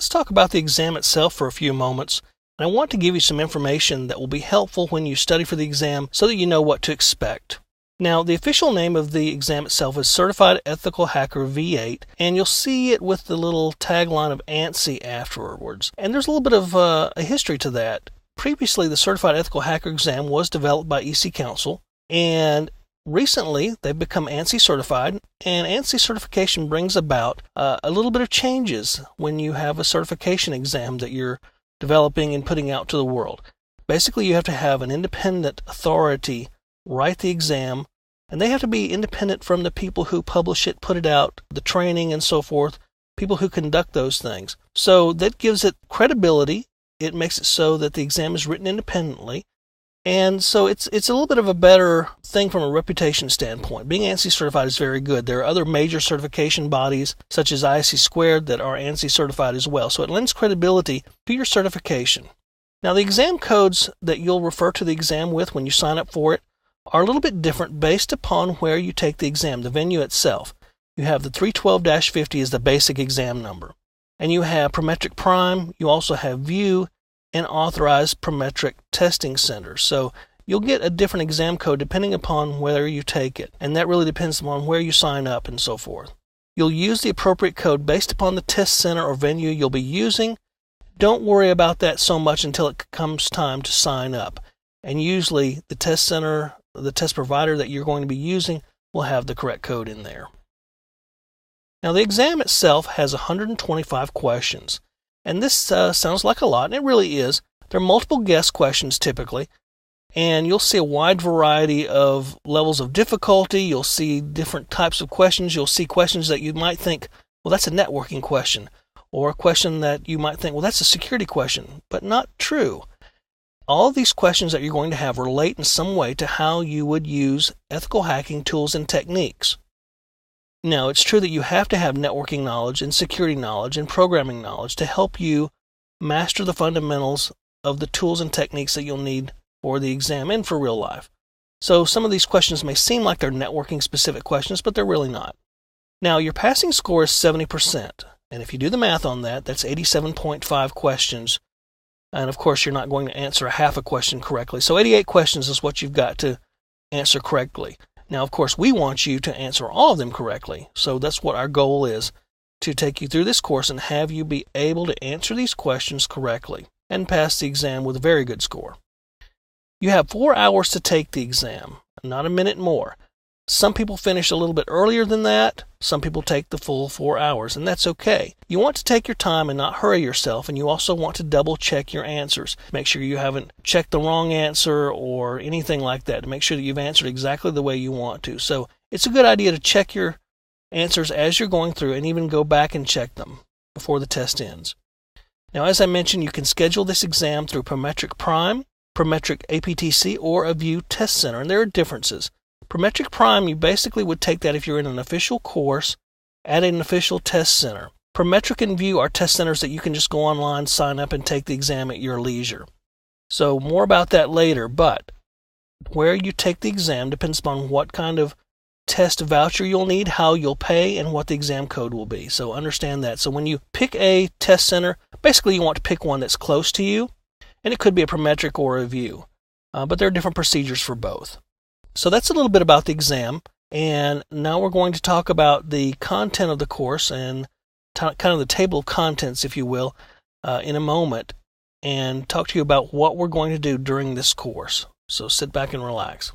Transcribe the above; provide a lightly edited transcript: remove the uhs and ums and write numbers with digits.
let's talk about the exam itself for a few moments. And I want to give you some information that will be helpful when you study for the exam so that you know what to expect. Now, the official name of the exam itself is Certified Ethical Hacker V8, and you'll see it with the little tagline of ANSI afterwards. And there's a little bit of a history to that. Previously, the Certified Ethical Hacker exam was developed by EC Council, and recently they've become ANSI certified, and ANSI certification brings about a little bit of changes when you have a certification exam that you're developing and putting out to the world. Basically, you have to have an independent authority write the exam, and they have to be independent from the people who publish it, put it out, the training and so forth, people who conduct those things. So that gives it credibility. It makes it so that the exam is written independently. And so it's a little bit of a better thing from a reputation standpoint. Being ANSI certified is very good. There are other major certification bodies, such as ISC Squared, that are ANSI certified as well. So it lends credibility to your certification. Now, the exam codes that you'll refer to the exam with when you sign up for it are a little bit different based upon where you take the exam, the venue itself. You have the 312-50 is the basic exam number. And you have Prometric Prime, you also have VIEW, and Authorized Prometric Testing Centers. So you'll get a different exam code depending upon where you take it. And that really depends upon where you sign up and so forth. You'll use the appropriate code based upon the test center or venue you'll be using. Don't worry about that so much until it comes time to sign up. And usually the test center, the test provider that you're going to be using will have the correct code in there. Now, the exam itself has 125 questions, and this sounds like a lot, and it really is. There are multiple guess questions typically, and you'll see a wide variety of levels of difficulty. You'll see different types of questions. You'll see questions that you might think, well, that's a networking question, or a question that you might think, well, that's a security question, but not true. All of these questions that you're going to have relate in some way to how you would use ethical hacking tools and techniques. Now, it's true that you have to have networking knowledge and security knowledge and programming knowledge to help you master the fundamentals of the tools and techniques that you'll need for the exam and for real life. So some of these questions may seem like they're networking specific questions, but they're really not. Now, your passing score is 70%, and if you do the math on that, that's 87.5 questions. And of course, you're not going to answer half a question correctly. So 88 questions is what you've got to answer correctly. Now, of course, we want you to answer all of them correctly. So that's what our goal is, to take you through this course and have you be able to answer these questions correctly and pass the exam with a very good score. You have 4 hours to take the exam, not a minute more. Some people finish a little bit earlier than that. Some people take the full 4 hours, and that's okay. You want to take your time and not hurry yourself, and you also want to double check your answers. Make sure you haven't checked the wrong answer or anything like that, to make sure that you've answered exactly the way you want to. So it's a good idea to check your answers as you're going through and even go back and check them before the test ends. Now, as I mentioned, you can schedule this exam through Prometric Prime, Prometric APTC, or a VIEW test center, and there are differences. Prometric Prime, you basically would take that if you're in an official course at an official test center. Prometric and VIEW are test centers that you can just go online, sign up, and take the exam at your leisure. So more about that later, but where you take the exam depends upon what kind of test voucher you'll need, how you'll pay, and what the exam code will be. So understand that. So when you pick a test center, basically you want to pick one that's close to you, and it could be a Prometric or a VIEW, but there are different procedures for both. So that's a little bit about the exam, and now we're going to talk about the content of the course and kind of the table of contents, if you will, in a moment, and talk to you about what we're going to do during this course. So sit back and relax.